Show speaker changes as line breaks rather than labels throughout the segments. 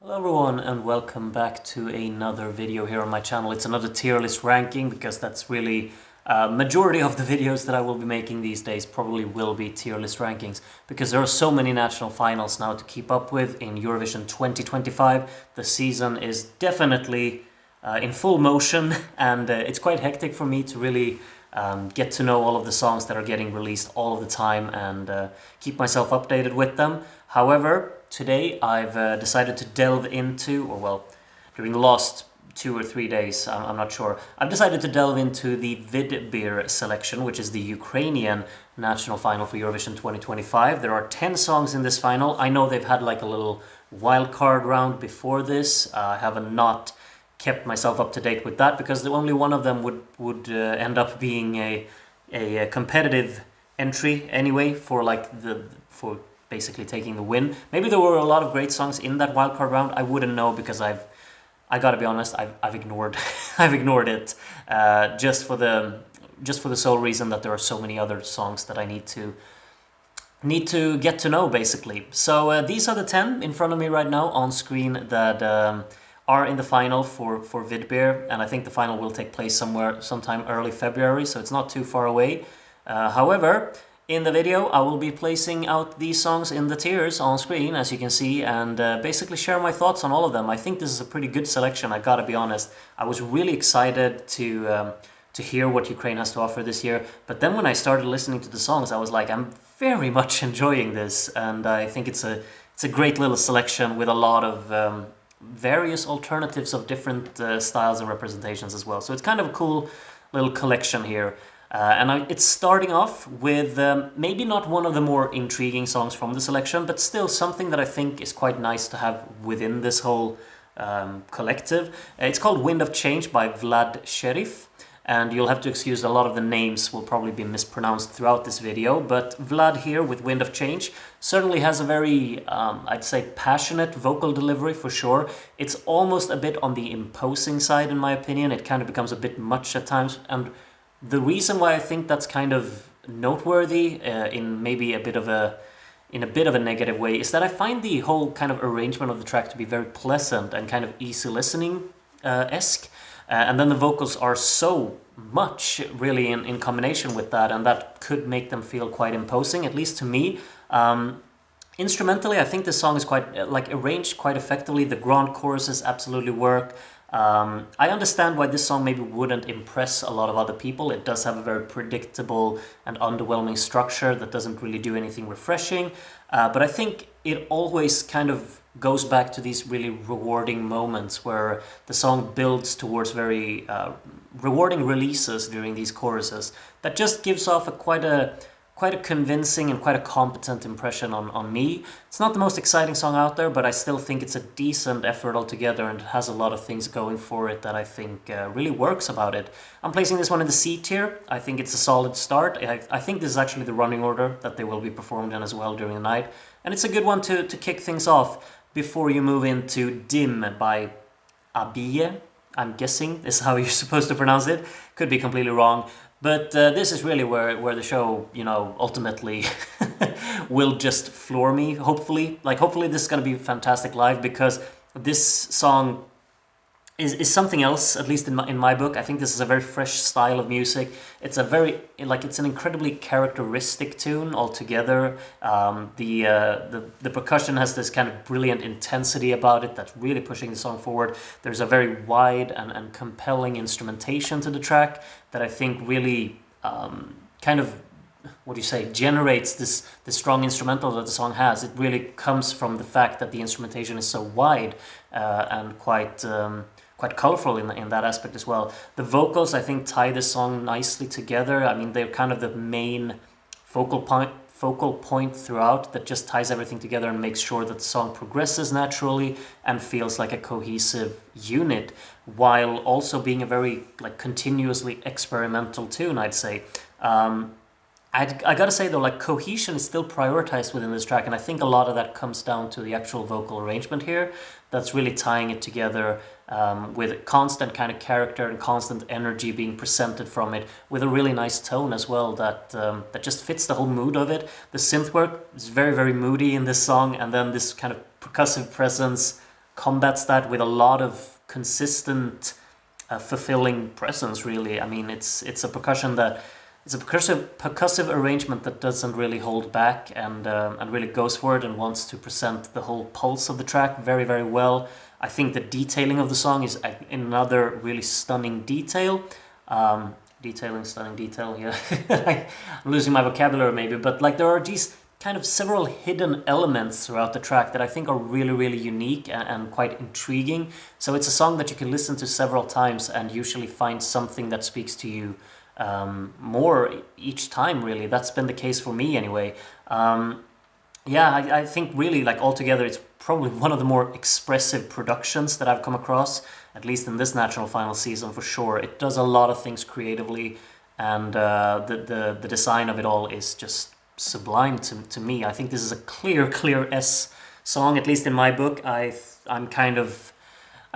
Hello everyone and welcome back to another video here on my channel. It's another tier list ranking because that's really majority of the videos that I will be making these days probably will be tier list rankings because there are so many national finals now to keep up with in Eurovision 2025. The season is definitely in full motion and it's quite hectic for me to really get to know all of the songs that are getting released all of the time and keep myself updated with them. However, today I've decided to delve into, during the last 2 or 3 days, I'm not sure, I've decided to delve into the Vidbir selection, which is the Ukrainian national final for Eurovision 2025. There are 10 songs in this final. I know they've had like a little wildcard round before this. I have not kept myself up to date with that because only one of them would end up being a competitive entry anyway for basically taking the win. Maybe there were a lot of great songs in that wildcard round. I wouldn't know because I gotta be honest, I've ignored I've ignored it just for the sole reason that there are so many other songs that I need to get to know basically. So these are the 10 in front of me right now on screen that are in the final for Vidbir, and I think the final will take place sometime early February, so it's not too far away. However, in the video, I will be placing out these songs in the tiers on screen, as you can see, and basically share my thoughts on all of them. I think this is a pretty good selection, I gotta be honest. I was really excited to hear what Ukraine has to offer this year, but then when I started listening to the songs, I was like, I'm very much enjoying this, and I think it's a great little selection with a lot of various alternatives of different styles and representations as well. So it's kind of a cool little collection here. It's starting off with maybe not one of the more intriguing songs from the selection, but still something that I think is quite nice to have within this whole collective. It's called Wind of Change by Vlad Sheryf, and you'll have to excuse a lot of the names will probably be mispronounced throughout this video, but Vlad here with Wind of Change certainly has a very, I'd say, passionate vocal delivery for sure. It's almost a bit on the imposing side in my opinion. It kind of becomes a bit much at times, and the reason why I think that's kind of noteworthy in maybe a bit of a negative way is that I find the whole kind of arrangement of the track to be very pleasant and kind of easy listening esque, and then the vocals are so much really in combination with that, and that could make them feel quite imposing, at least to me. Instrumentally, I think this song is quite arranged quite effectively. The grand choruses absolutely work. I understand why this song maybe wouldn't impress a lot of other people. It does have a very predictable and underwhelming structure that doesn't really do anything refreshing. But I think it always kind of goes back to these really rewarding moments where the song builds towards very rewarding releases during these choruses that just gives off quite a convincing and quite a competent impression on me. It's not the most exciting song out there, but I still think it's a decent effort altogether and it has a lot of things going for it that I think really works about it. I'm placing this one in the C tier. I think it's a solid start. I think this is actually the running order that they will be performed in as well during the night. And it's a good one to kick things off before you move into Dim by Abiye. I'm guessing is how you're supposed to pronounce it. Could be completely wrong. But this is really where the show, ultimately will just floor me, hopefully. Hopefully this is going to be fantastic live because this song is something else, at least in my book. I think this is a very fresh style of music. It's it's an incredibly characteristic tune altogether. The percussion has this kind of brilliant intensity about it that's really pushing the song forward. There's a very wide and compelling instrumentation to the track that I think really generates this strong instrumental that the song has. It really comes from the fact that the instrumentation is so wide and quite colorful in that aspect as well. The vocals, I think, tie this song nicely together. I mean, they're kind of the main focal point throughout that just ties everything together and makes sure that the song progresses naturally and feels like a cohesive unit, while also being a very continuously experimental tune, I'd say. I gotta say though, cohesion is still prioritized within this track, and I think a lot of that comes down to the actual vocal arrangement here. That's really tying it together with constant kind of character and constant energy being presented from it, with a really nice tone as well that just fits the whole mood of it. The synth work is very, very moody in this song, and then this kind of percussive presence combats that with a lot of consistent, fulfilling presence. Really, I mean, it's a percussive arrangement that doesn't really hold back and really goes for it and wants to present the whole pulse of the track very, very well. I think the detailing of the song is another really stunning detail. Stunning detail, yeah. I'm losing my vocabulary maybe, but like there are these kind of several hidden elements throughout the track that I think are really, really unique and quite intriguing. So it's a song that you can listen to several times and usually find something that speaks to you more each time, really. That's been the case for me anyway. I think really, like, altogether, it's probably one of the more expressive productions that I've come across, at least in this national final season for sure. It does a lot of things creatively, and the design of it all is just sublime to me. I think this is a clear S song, at least in my book. I kind of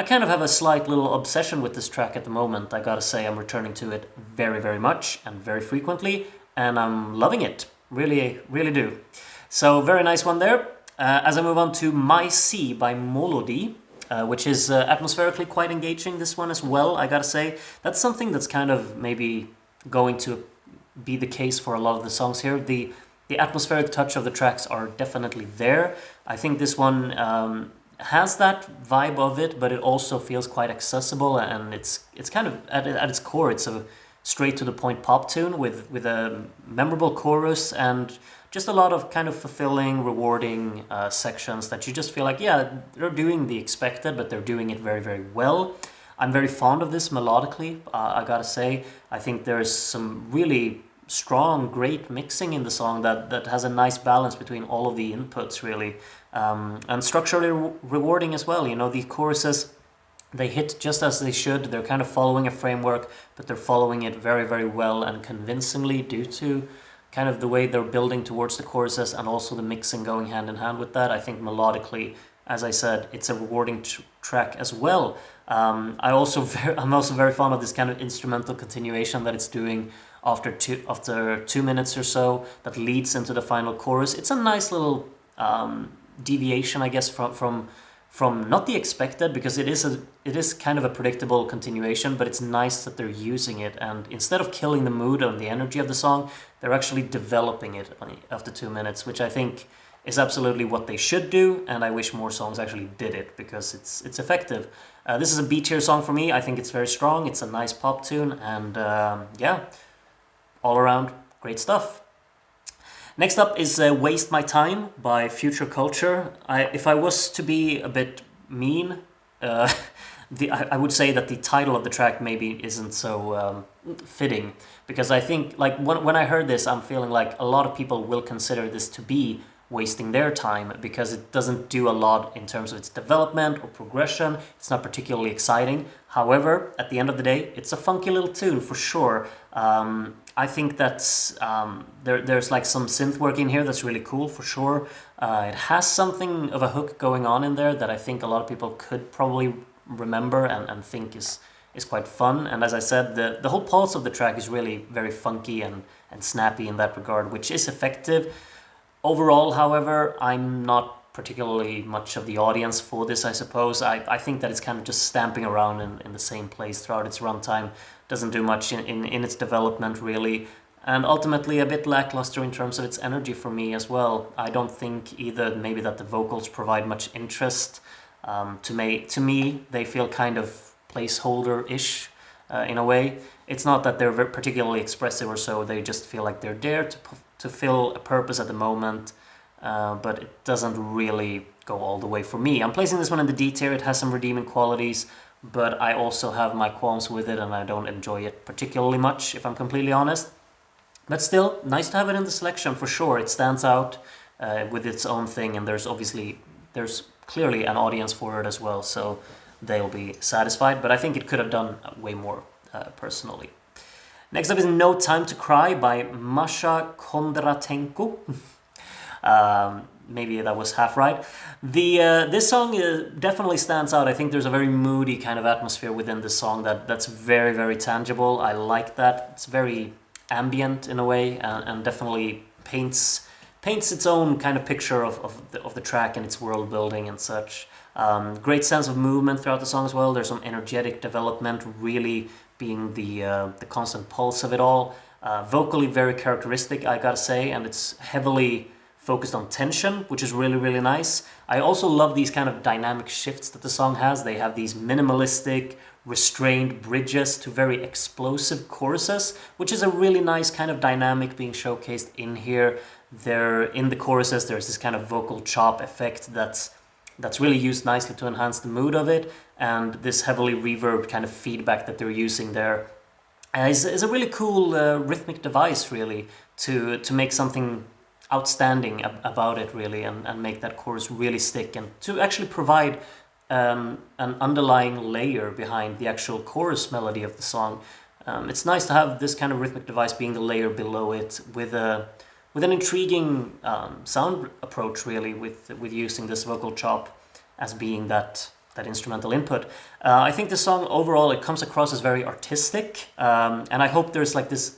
have a slight little obsession with this track at the moment. I gotta say, I'm returning to it very, very much and very frequently, and I'm loving it. Really, really do. So, very nice one there. As I move on to My Sea by Molodi, which is atmospherically quite engaging, this one as well, I gotta say. That's something that's kind of maybe going to be the case for a lot of the songs here. The atmospheric touch of the tracks are definitely there. I think this one has that vibe of it, but it also feels quite accessible, and it's kind of at its core, it's a straight to the point pop tune with a memorable chorus and just a lot of kind of fulfilling, rewarding sections that you just feel like, yeah, they're doing the expected, but they're doing it very, very well. I'm very fond of this melodically, I gotta say. I think there's some really strong, great mixing in the song that has a nice balance between all of the inputs, really. And structurally rewarding as well. You know, the choruses, they hit just as they should. They're kind of following a framework, but they're following it very, very well and convincingly due to kind of the way they're building towards the choruses and also the mixing going hand in hand with that. I think melodically, as I said, it's a rewarding track as well. I'm also very fond of this kind of instrumental continuation that it's doing after 2 minutes or so that leads into the final chorus. It's a nice little deviation, I guess, from not the expected, because it is kind of a predictable continuation, but it's nice that they're using it, and instead of killing the mood and the energy of the song, they're actually developing it after 2 minutes, which I think is absolutely what they should do, and I wish more songs actually did it, because it's effective. This is a B tier song for me. I think it's very strong. It's a nice pop tune, and all around great stuff. Next up is Waste My Time by Future Culture. If I was to be a bit mean, I would say that the title of the track maybe isn't so fitting, because I think, like, when I heard this, I'm feeling like a lot of people will consider this to be wasting their time, because it doesn't do a lot in terms of its development or progression. It's not particularly exciting. However, at the end of the day, it's a funky little tune for sure. I think that's there's like some synth work in here that's really cool for sure. It has something of a hook going on in there that I think a lot of people could probably remember and think is quite fun. And as I said, the whole pulse of the track is really very funky and snappy in that regard, which is effective. Overall, however, I'm not particularly much of the audience for this, I suppose. I think that it's kind of just stamping around in the same place throughout its runtime. Doesn't do much in its development, really. And ultimately a bit lackluster in terms of its energy for me as well. I don't think either maybe that the vocals provide much interest. To me, they feel kind of placeholder-ish in a way. It's not that they're very particularly expressive or so. They just feel like they're there to fill a purpose at the moment. But it doesn't really go all the way for me. I'm placing this one in the D tier. It has some redeeming qualities, but I also have my qualms with it, and I don't enjoy it particularly much, if I'm completely honest. But still, nice to have it in the selection for sure. It stands out with its own thing, and there's clearly an audience for it as well, so they'll be satisfied. But I think it could have done way more personally. Next up is No Time to Cry by Masha Kondratenko. Maybe that was half right. This song definitely stands out. I think there's a very moody kind of atmosphere within this song that's very, very tangible. I like that. It's very ambient in a way, and definitely paints its own kind of picture of the track and its world building and such. Great sense of movement throughout the song as well. There's some energetic development, really being the constant pulse of it all. Vocally very characteristic, I gotta say, and it's heavily focused on tension, which is really, really nice. I also love these kind of dynamic shifts that the song has. They have these minimalistic, restrained bridges to very explosive choruses, which is a really nice kind of dynamic being showcased in here. There, in the choruses, there's this kind of vocal chop effect that's really used nicely to enhance the mood of it, and this heavily reverb kind of feedback that they're using there is a really cool rhythmic device, really, to make something outstanding about it, really, and make that chorus really stick, and to actually provide an underlying layer behind the actual chorus melody of the song. It's nice to have this kind of rhythmic device being the layer below it, with an intriguing sound approach, really, with using this vocal chop as being that instrumental input. I think the song overall, it comes across as very artistic, and I hope there's like this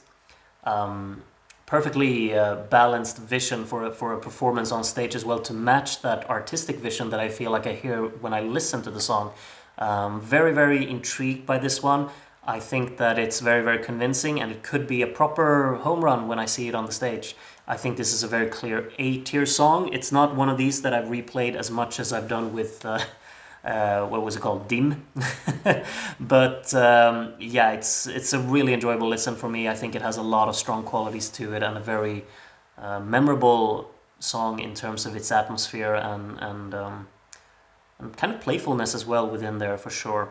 perfectly balanced vision for a performance on stage as well, to match that artistic vision that I feel like I hear when I listen to the song. Very, very intrigued by this one. I think that it's very, very convincing, and it could be a proper home run when I see it on the stage. I think this is a very clear A-tier song. It's not one of these that I've replayed as much as I've done with what was it called, Dim. But yeah, it's a really enjoyable listen for me. I think it has a lot of strong qualities to it, and a very memorable song in terms of its atmosphere and kind of playfulness as well within there, for sure.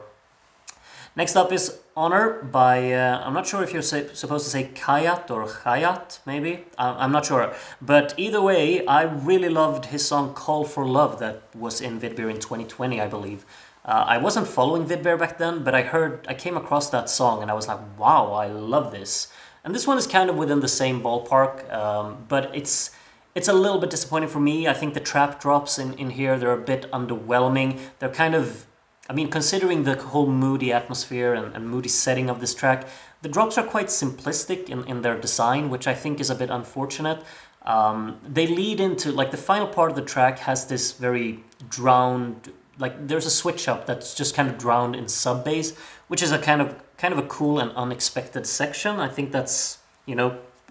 Next up is Honor by, I'm not sure if you're supposed to say Khayat or Khayat, maybe? I'm not sure. But either way, I really loved his song Call for Love that was in Vidbir in 2020, I believe. I wasn't following Vidbir back then, but I came across that song and I was like, wow, I love this. And this one is kind of within the same ballpark, but it's a little bit disappointing for me. I think the trap drops in here, they're a bit underwhelming. They're kind of, I mean, considering the whole moody atmosphere and moody setting of this track, the drops are quite simplistic in their design, which I think is a bit unfortunate. They lead into, like, the final part of the track has this very drowned, like, there's a switch up that's just kind of drowned in sub bass, which is a kind of a cool and unexpected section. I think that's,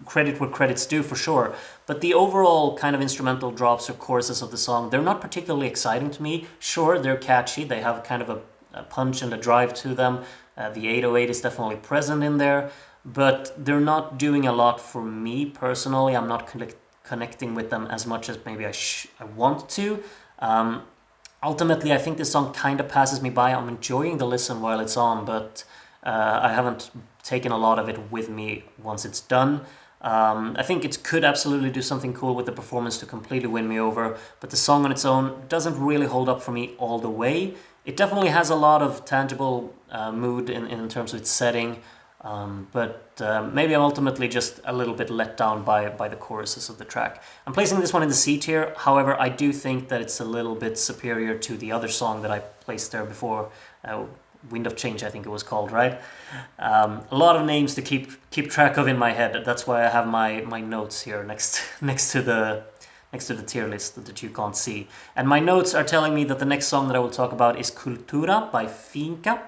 credit where credit's due, for sure. But the overall kind of instrumental drops or choruses of the song, they're not particularly exciting to me. Sure, they're catchy, they have kind of a punch and a drive to them. The 808 is definitely present in there, but they're not doing a lot for me personally. I'm not connecting with them as much as maybe I want to. Ultimately, I think this song kind of passes me by. I'm enjoying the listen while it's on, but I haven't taken a lot of it with me once it's done. I think it could absolutely do something cool with the performance to completely win me over, but the song on its own doesn't really hold up for me all the way. It definitely has a lot of tangible mood in terms of its setting, but maybe I'm ultimately just a little bit let down by the choruses of the track. I'm placing this one in the C tier, however, I do think that it's a little bit superior to the other song that I placed there before, Wind of Change, I think it was called, right? A lot of names to keep track of in my head. That's why I have my notes here next to the tier list that you can't see. And my notes are telling me that the next song that I will talk about is Kultura by Fïinka.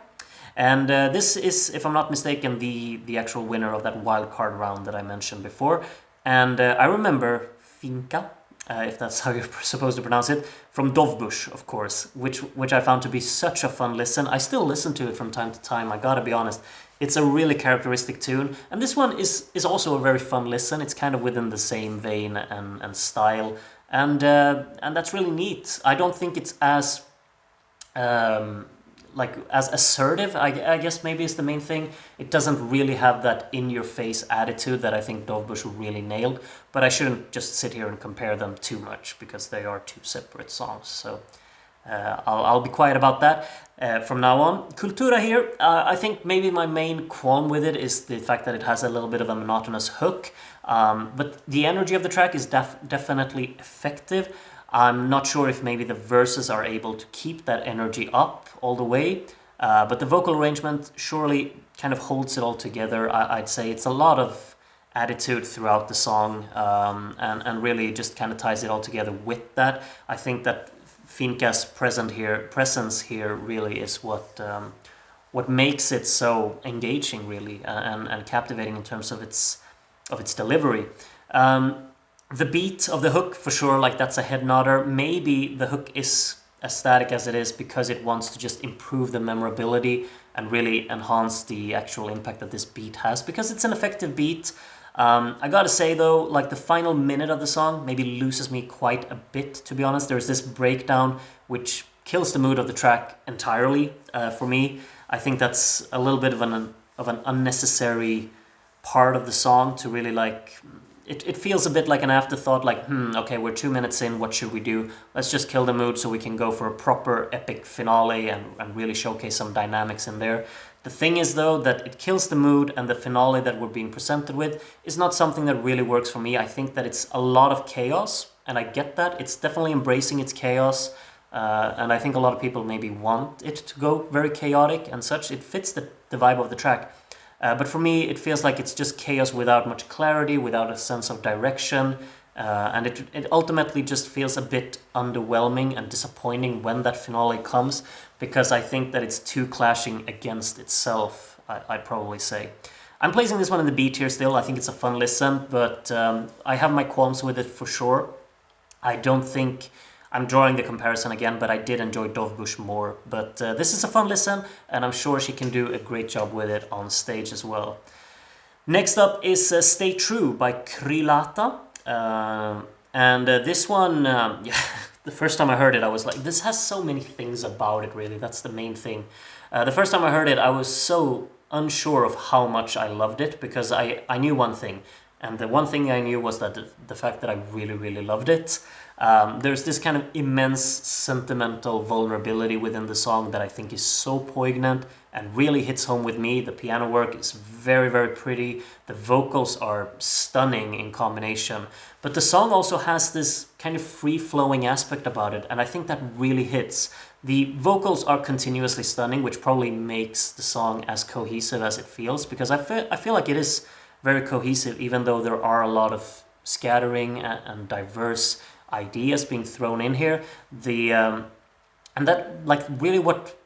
And this is, if I'm not mistaken, the actual winner of that wildcard round that I mentioned before. And I remember Fïinka, if that's how you're supposed to pronounce it, from Dovbush, of course, which I found to be such a fun listen. I still listen to it from time to time, I gotta be honest. It's a really characteristic tune, and this one is also a very fun listen. It's kind of within the same vein and style, and that's really neat. I don't think it's as as assertive, I guess maybe is the main thing. It doesn't really have that in-your-face attitude that I think Dovbush really nailed, but I shouldn't just sit here and compare them too much, because they are two separate songs, so I'll be quiet about that from now on. Kultura here, I think maybe my main qualm with it is the fact that it has a little bit of a monotonous hook, but the energy of the track is definitely effective. I'm not sure if maybe the verses are able to keep that energy up all the way, but the vocal arrangement surely kind of holds it all together. I'd say it's a lot of attitude throughout the song, and really just kind of ties it all together with that. I think that Fïinka's presence here really is what makes it so engaging, really, and captivating in terms of its delivery. The beat of the hook, for sure, like that's a head nodder. Maybe the hook is as static as it is because it wants to just improve the memorability and really enhance the actual impact that this beat has, because it's an effective beat. I gotta say though, like the final minute of the song maybe loses me quite a bit, to be honest. There's this breakdown which kills the mood of the track entirely for me. I think that's a little bit of an unnecessary part of the song to really like. It feels a bit like an afterthought, like, okay, we're 2 minutes in, what should we do? Let's just kill the mood so we can go for a proper epic finale and really showcase some dynamics in there. The thing is, though, that it kills the mood, and the finale that we're being presented with is not something that really works for me. I think that it's a lot of chaos, and I get that. It's definitely embracing its chaos, and I think a lot of people maybe want it to go very chaotic and such. It fits the vibe of the track. But for me, it feels like it's just chaos without much clarity, without a sense of direction, and it ultimately just feels a bit underwhelming and disappointing when that finale comes, because I think that it's too clashing against itself, I'd probably say. I'm placing this one in the B tier still. I think it's a fun listen, but I have my qualms with it for sure. I don't think I'm drawing the comparison again, but I did enjoy Dovbush more. But this is a fun listen, and I'm sure she can do a great job with it on stage as well. Next up is Stay True by Krylata. And this one, yeah, the first time I heard it, I was like, this has so many things about it, really. That's the main thing. The first time I heard it, I was so unsure of how much I loved it, because I knew one thing. And the one thing I knew was that the fact that I really, really loved it. There's this kind of immense sentimental vulnerability within the song that I think is so poignant and really hits home with me. The piano work is very, very pretty. The vocals are stunning in combination. But the song also has this kind of free-flowing aspect about it, and I think that really hits. The vocals are continuously stunning, which probably makes the song as cohesive as it feels, because I feel like it is very cohesive, even though there are a lot of scattering and diverse ideas being thrown in here. And that, like, really what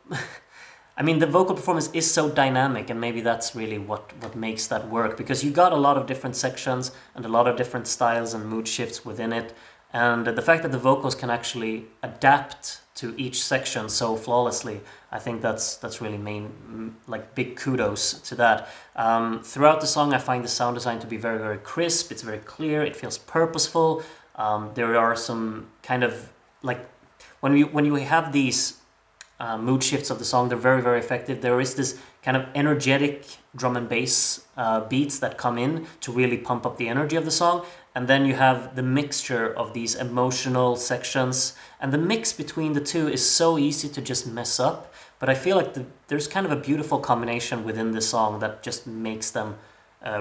I mean, the vocal performance is so dynamic, and maybe that's really what makes that work, because you got a lot of different sections and a lot of different styles and mood shifts within it, and the fact that the vocals can actually adapt to each section so flawlessly, I think that's really like big kudos to that. Throughout the song, I find the sound design to be very, very crisp. It's very clear. It feels purposeful. There are some kind of, like, when you have these mood shifts of the song, they're very, very effective. There is this kind of energetic drum and bass beats that come in to really pump up the energy of the song, and then you have the mixture of these emotional sections, and the mix between the two is so easy to just mess up, but I feel like there's kind of a beautiful combination within the song that just makes them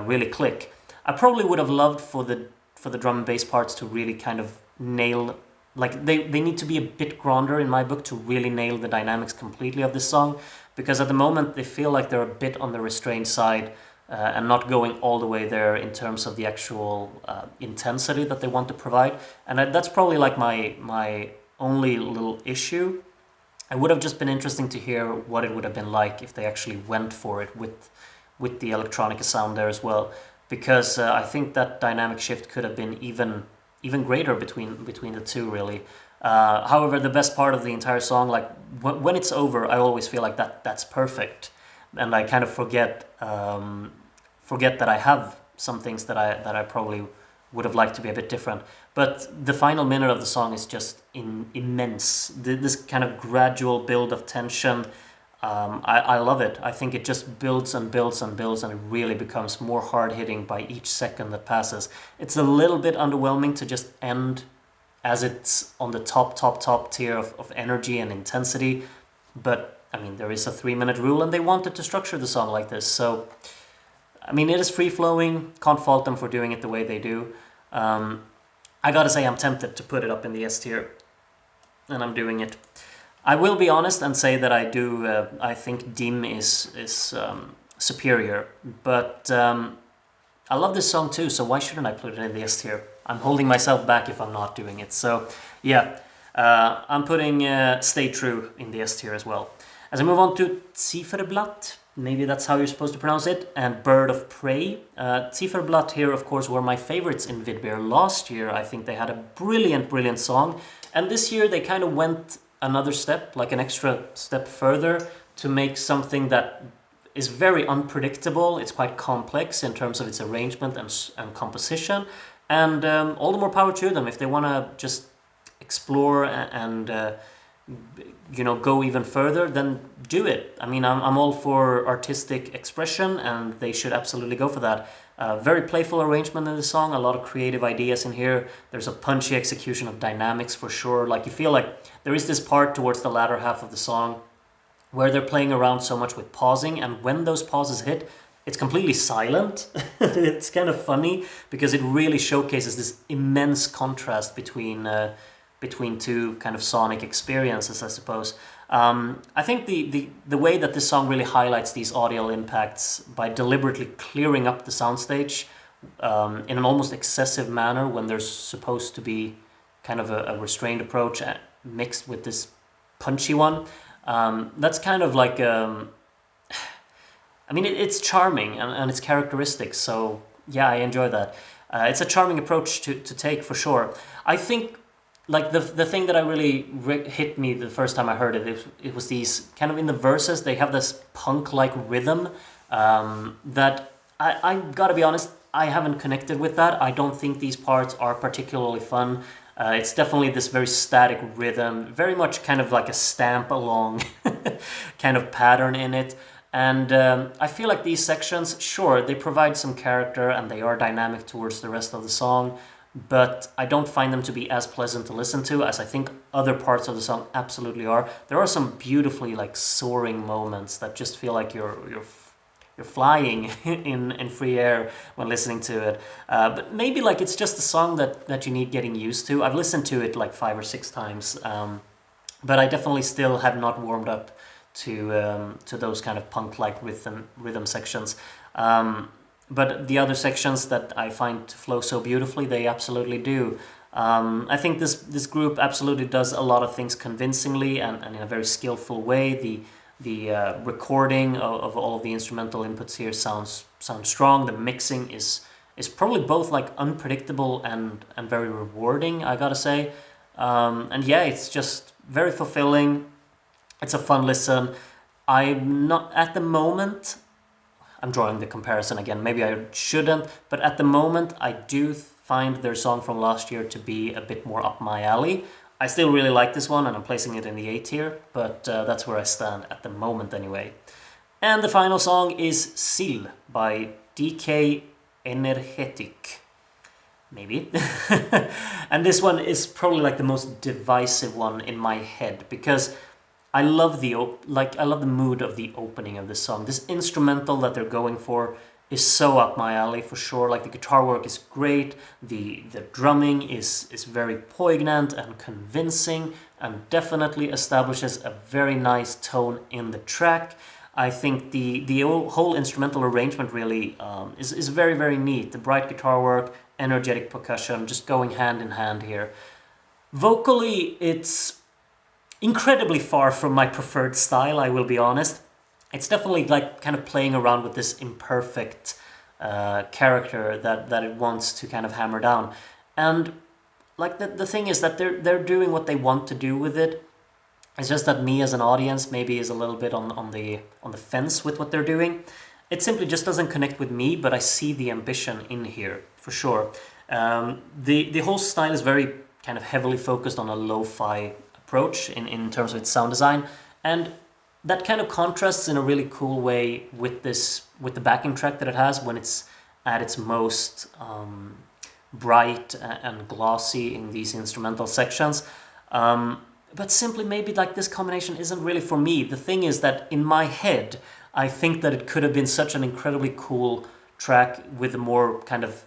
really click. I probably would have loved for the drum and bass parts to really kind of nail, like they need to be a bit grander in my book to really nail the dynamics completely of this song, because at the moment they feel like they're a bit on the restrained side and not going all the way there in terms of the actual intensity that they want to provide. And that's probably like my only little issue. It would have just been interesting to hear what it would have been like if they actually went for it with the electronica sound there as well, because I think that dynamic shift could have been even greater between the two, really. However, the best part of the entire song, like when it's over, I always feel like that's perfect, and I kind of forget that I have some things that I probably would have liked to be a bit different. But the final minute of the song is just immense. This kind of gradual build of tension. I love it. I think it just builds and builds and builds, and it really becomes more hard-hitting by each second that passes. It's a little bit underwhelming to just end as it's on the top tier of energy and intensity, but I mean, there is a 3-minute rule, and they wanted to structure the song like this, so I mean, it is free-flowing. Can't fault them for doing it the way they do. I gotta say, I'm tempted to put it up in the S tier, and I'm doing it. I will be honest and say that I think Dim is superior, but I love this song too, so why shouldn't I put it in the S tier? I'm holding myself back if I'm not doing it, so yeah. I'm putting Stay True in the S tier as well. As I move on to Ziferblat, maybe that's how you're supposed to pronounce it, and Bird of Prey. Ziferblat here, of course, were my favorites in Vidbir. Last year, I think they had a brilliant, brilliant song, and this year they kind of went another step, like an extra step further, to make something that is very unpredictable. It's quite complex in terms of its arrangement and composition, and all the more power to them. If they want to just explore and go even further, then do it. I mean, I'm all for artistic expression, and they should absolutely go for that. Very playful arrangement in the song, a lot of creative ideas in here. There's a punchy execution of dynamics for sure. Like, you feel like there is this part towards the latter half of the song where they're playing around so much with pausing, and when those pauses hit, it's completely silent. It's kind of funny because it really showcases this immense contrast between two kind of sonic experiences, I suppose. I think the way that this song really highlights these audio impacts by deliberately clearing up the soundstage in an almost excessive manner when there's supposed to be kind of a restrained approach mixed with this punchy one. That's kind of like... I mean, it's charming and it's characteristic, so yeah, I enjoy that. It's a charming approach to take, for sure. I think, like, the thing that I really hit me the first time I heard it was these, kind of in the verses, they have this punk-like rhythm that I gotta be honest, I haven't connected with that. I don't think these parts are particularly fun. It's definitely this very static rhythm, very much kind of like a stamp along kind of pattern in it. And I feel like these sections, sure, they provide some character and they are dynamic towards the rest of the song, but I don't find them to be as pleasant to listen to as I think other parts of the song absolutely are. There are some beautifully, like, soaring moments that just feel like you're flying in free air when listening to it. But maybe, like, it's just a song that you need getting used to. I've listened to it like 5 or 6 times, but I definitely still have not warmed up to those kind of punk-like rhythm sections. But the other sections that I find to flow so beautifully, they absolutely do. I think this group absolutely does a lot of things convincingly and in a very skillful way. The recording of all of the instrumental inputs here sounds strong. The mixing is probably both, like, unpredictable and very rewarding, I gotta say. And yeah, it's just very fulfilling. It's a fun listen. I'm not, at the moment, I'm drawing the comparison again, maybe I shouldn't, but at the moment I do find their song from last year to be a bit more up my alley. I still really like this one and I'm placing it in the A tier, but that's where I stand at the moment anyway. And the final song is Sill by DK Enerhetyk. Maybe. And this one is probably, like, the most divisive one in my head, because I love the mood of the opening of this song. This instrumental that they're going for is so up my alley, for sure. Like, the guitar work is great, the drumming is very poignant and convincing, and definitely establishes a very nice tone in the track. I think the whole instrumental arrangement really is very, very neat. The bright guitar work, energetic percussion, just going hand in hand here. Vocally, it's incredibly far from my preferred style, I will be honest. It's definitely, like, kind of playing around with this imperfect character that it wants to kind of hammer down. And, like, the thing is that they're doing what they want to do with it. It's just that me as an audience maybe is a little bit on the fence with what they're doing. It simply just doesn't connect with me, but I see the ambition in here, for sure. The whole style is very kind of heavily focused on a lo-fi approach in terms of its sound design, and that kind of contrasts in a really cool way with the backing track that it has when it's at its most bright and glossy in these instrumental sections. But simply maybe, like, this combination isn't really for me. The thing is that in my head, I think that it could have been such an incredibly cool track with a more kind of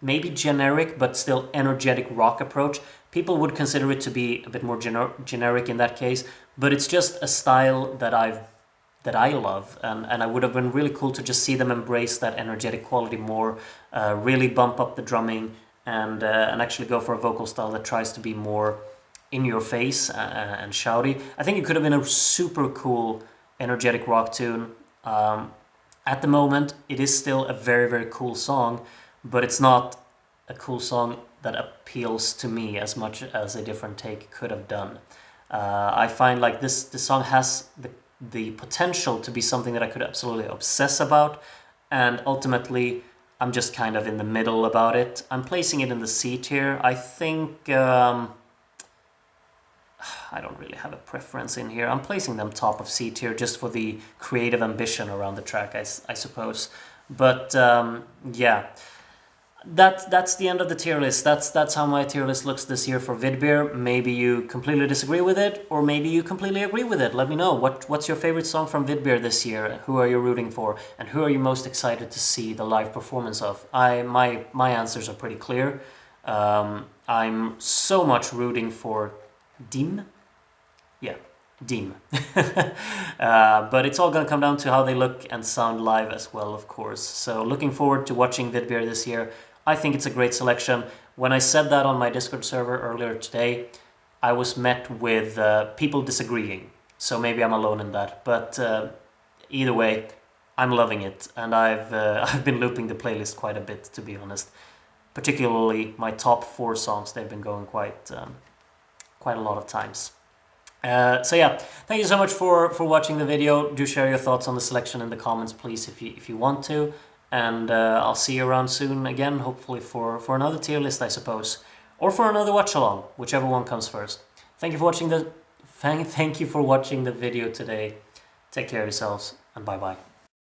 maybe generic but still energetic rock approach. People would consider it to be a bit more generic in that case, but it's just a style that I love, and I would have been really cool to just see them embrace that energetic quality more, really bump up the drumming, and actually go for a vocal style that tries to be more in your face and shouty. I think it could have been a super cool, energetic rock tune. At the moment, it is still a very, very cool song, but it's not a cool song that appeals to me as much as A Different Take could have done. I find like this song has the potential to be something that I could absolutely obsess about, and ultimately I'm just kind of in the middle about it. I'm placing it in the C tier. I think I don't really have a preference in here. I'm placing them top of C tier just for the creative ambition around the track, I suppose. But yeah, that's the end of the tier list. That's how my tier list looks this year for Vidbir. Maybe you completely disagree with it, or maybe you completely agree with it. Let me know. What's your favorite song from Vidbir this year? Who are you rooting for? And who are you most excited to see the live performance of? My answers are pretty clear. I'm so much rooting for Dim. Yeah, Dim. But it's all gonna come down to how they look and sound live as well, of course. So looking forward to watching Vidbir this year. I think it's a great selection. When I said that on my Discord server earlier today, I was met with people disagreeing. So maybe I'm alone in that. But either way, I'm loving it, and I've been looping the playlist quite a bit, to be honest. Particularly my top 4 songs, they've been going quite a lot of times. So yeah, thank you so much for watching the video. Do share your thoughts on the selection in the comments, please, if you want to. And I'll see you around soon again, hopefully for another tier list, I suppose, or for another watch along, whichever one comes first. Thank you for watching the video today. Take care of yourselves, and bye bye.